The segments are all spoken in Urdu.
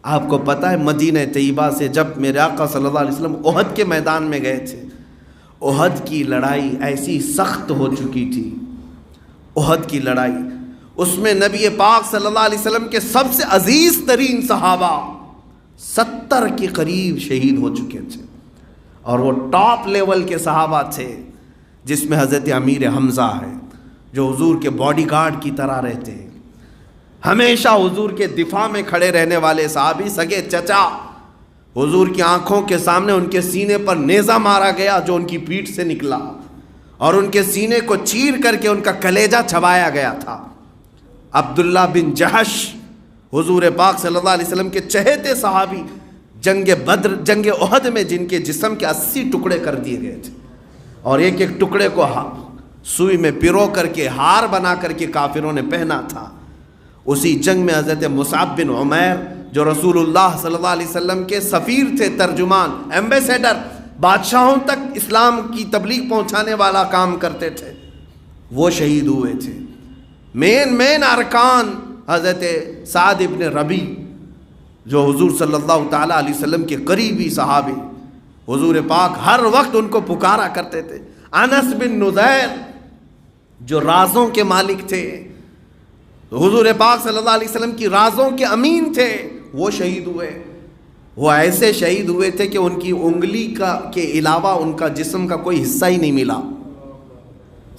آپ کو پتہ ہے مدینہ طیبہ سے جب میرے آقا صلی اللہ علیہ وسلم احد کے میدان میں گئے تھے، احد کی لڑائی ایسی سخت ہو چکی تھی، احد کی لڑائی، اس میں نبی پاک صلی اللہ علیہ وسلم کے سب سے عزیز ترین صحابہ 70 کے قریب شہید ہو چکے تھے، اور وہ ٹاپ لیول کے صحابہ تھے جس میں حضرت امیر حمزہ ہے جو حضور کے باڈی گارڈ کی طرح رہتے ہیں، ہمیشہ حضور کے دفاع میں کھڑے رہنے والے صحابی، سگے چچا، حضور کی آنکھوں کے سامنے ان کے سینے پر نیزہ مارا گیا جو ان کی پیٹھ سے نکلا، اور ان کے سینے کو چیر کر کے ان کا کلیجہ چبایا گیا تھا۔ عبداللہ بن جہش، حضور پاک صلی اللہ علیہ وسلم کے چہیتے صحابی، جنگ بدر، جنگ احد میں جن کے جسم کے 80 ٹکڑے کر دیے گئے تھے، اور ایک ایک ٹکڑے کو سوئی میں پرو کر کے ہار بنا کر کے کافروں نے پہنا تھا۔ اسی جنگ میں حضرت مصعب بن عمیر جو رسول اللہ صلی اللہ علیہ وسلم کے سفیر تھے، ترجمان، ایمبیسیڈر، بادشاہوں تک اسلام کی تبلیغ پہنچانے والا کام کرتے تھے، وہ شہید ہوئے تھے۔ مین ارکان حضرت سعد ابن ربی جو حضور صلی اللہ تعالیٰ علیہ وسلم کے قریبی صحابی، حضور پاک ہر وقت ان کو پکارا کرتے تھے۔ انس بن نذیر جو رازوں کے مالک تھے، حضور پاک صلی اللہ علیہ وسلم کی رازوں کے امین تھے، وہ شہید ہوئے۔ وہ ایسے شہید ہوئے تھے کہ ان کی انگلی کے علاوہ ان کا جسم کا کوئی حصہ ہی نہیں ملا،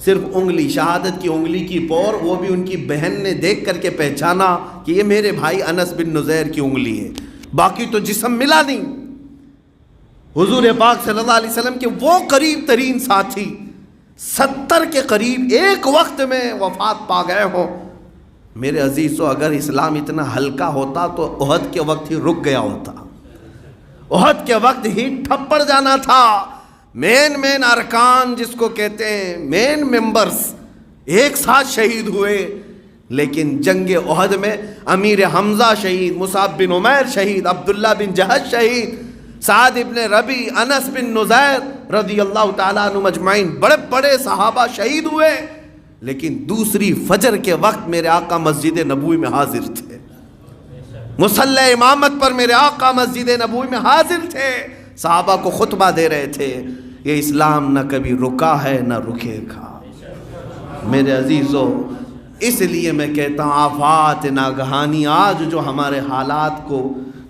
صرف انگلی، شہادت کی انگلی کی پور، وہ بھی ان کی بہن نے دیکھ کر کے پہچانا کہ یہ میرے بھائی انس بن نذیر کی انگلی ہے، باقی تو جسم ملا نہیں۔ حضور پاک صلی اللہ علیہ وسلم کے وہ قریب ترین ساتھی 70 کے قریب ایک وقت میں وفات پا گئے ہوں۔ میرے عزیزو، اگر اسلام اتنا ہلکا ہوتا تو احد کے وقت ہی رک گیا ہوتا، احد کے وقت ہی ٹھپڑ جانا تھا۔ مین ارکان جس کو کہتے ہیں، مین ممبرز ایک ساتھ شہید ہوئے، لیکن جنگ احد میں امیر حمزہ شہید، مصعب بن عمیر شہید، عبداللہ بن جہش شہید، سعد ابن ربی، انس بن نذیر رضی اللہ تعالیٰ عنہ مجمعین، بڑے بڑے صحابہ شہید ہوئے، لیکن دوسری فجر کے وقت میرے آقا مسجد نبوی میں حاضر تھے، مصلی امامت پر میرے آقا مسجد نبوی میں حاضر تھے، صحابہ کو خطبہ دے رہے تھے۔ یہ اسلام نہ کبھی رکا ہے نہ رکے گا۔ میرے عزیزو، اس لیے میں کہتا ہوں آفات ناگہانی آج جو ہمارے حالات کو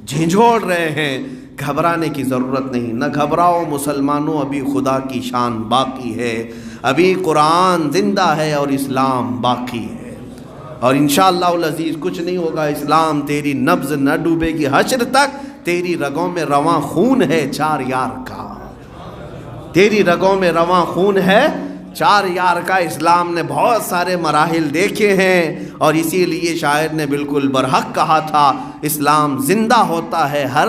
جھنجھوڑ رہے ہیں، گھبرانے کی ضرورت نہیں، نہ گھبراؤ مسلمانوں، ابھی خدا کی شان باقی ہے، ابھی قرآن زندہ ہے اور اسلام باقی ہے، اور انشاءاللہ العزیز کچھ نہیں ہوگا، اسلام تیری نبض نہ ڈوبے گی حشر تک، تیری رگوں میں رواں خون ہے 4 یار کا، تیری رگوں میں رواں خون ہے 4 یار کا۔ اسلام نے بہت سارے مراحل دیکھے ہیں، اور اسی لیے شاعر نے بالکل برحق کہا تھا، اسلام زندہ ہوتا ہے ہر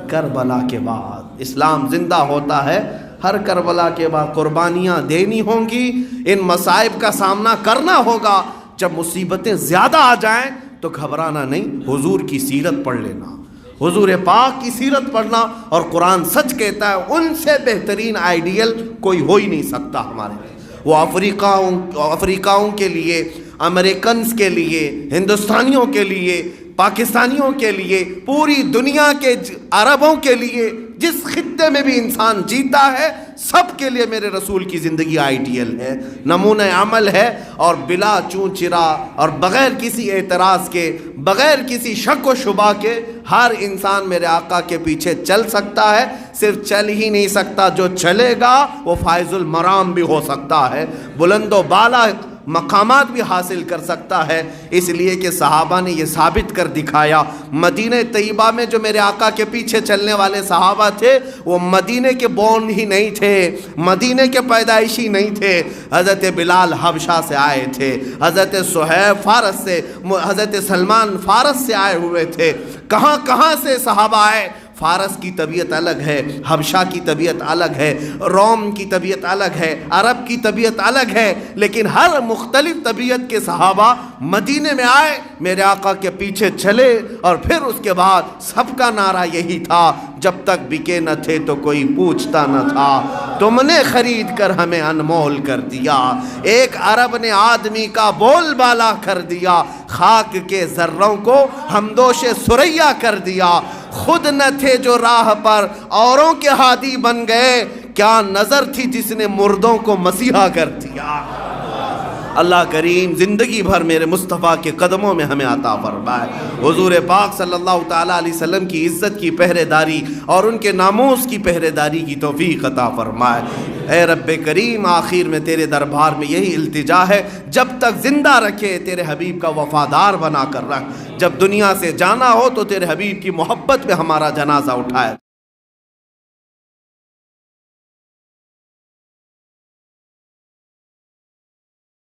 کربلا کے بعد، اسلام زندہ ہوتا ہے ہر کربلا کے بعد۔ قربانیاں دینی ہوں گی، ان مصائب کا سامنا کرنا ہوگا، جب مصیبتیں زیادہ آ جائیں تو گھبرانا نہیں، حضور کی سیرت پڑھ لینا، حضور پاک کی سیرت پڑھنا، اور قرآن سچ کہتا ہے ان سے بہترین آئیڈیل کوئی ہو ہی نہیں سکتا ہمارے لیے۔ وہ افریقاؤں کے لیے، امریکنز کے لیے، ہندوستانیوں کے لیے، پاکستانیوں کے لیے، پوری دنیا کے عربوں کے لیے، جس خطے میں بھی انسان جیتا ہے، سب کے لیے میرے رسول کی زندگی آئیڈیل ہے، نمونہ عمل ہے، اور بلا چون چرا اور بغیر کسی اعتراض کے، بغیر کسی شک و شبہ کے ہر انسان میرے آقا کے پیچھے چل سکتا ہے۔ صرف چل ہی نہیں سکتا، جو چلے گا وہ فائز المرام بھی ہو سکتا ہے، بلند و بالا مقامات بھی حاصل کر سکتا ہے۔ اس لیے کہ صحابہ نے یہ ثابت کر دکھایا، مدینہ طیبہ میں جو میرے آقا کے پیچھے چلنے والے صحابہ تھے، وہ مدینہ کے بورن ہی نہیں تھے، مدینہ کے پیدائشی نہیں تھے۔ حضرت بلال حبشہ سے آئے تھے، حضرت صہیب فارس سے، حضرت سلمان فارس سے آئے ہوئے تھے، کہاں سے صحابہ آئے۔ فارس کی طبیعت الگ ہے، حبشہ کی طبیعت الگ ہے، روم کی طبیعت الگ ہے، عرب کی طبیعت الگ ہے، لیکن ہر مختلف طبیعت کے صحابہ مدینے میں آئے، میرے آقا کے پیچھے چلے، اور پھر اس کے بعد سب کا نعرہ یہی تھا، جب تک بکے نہ تھے تو کوئی پوچھتا نہ تھا، تم نے خرید کر ہمیں انمول کر دیا، ایک عرب نے آدمی کا بول بالا کر دیا، خاک کے ذروں کو ہمدوش ثریا کر دیا، خود نہ تھے جو راہ پر اوروں کے ہادی بن گئے، کیا نظر تھی جس نے مردوں کو مسیحا کر دیا۔ اللہ کریم زندگی بھر میرے مصطفیٰ کے قدموں میں ہمیں عطا فرمائے، حضور پاک صلی اللہ تعالیٰ علیہ وسلم کی عزت کی پہرے داری اور ان کے ناموس کی پہرے داری کی توفیق عطا فرمائے۔ اے رب کریم آخر میں تیرے دربار میں یہی التجا ہے، جب تک زندہ رکھے تیرے حبیب کا وفادار بنا کر رکھ، جب دنیا سے جانا ہو تو تیرے حبیب کی محبت میں ہمارا جنازہ اٹھائے۔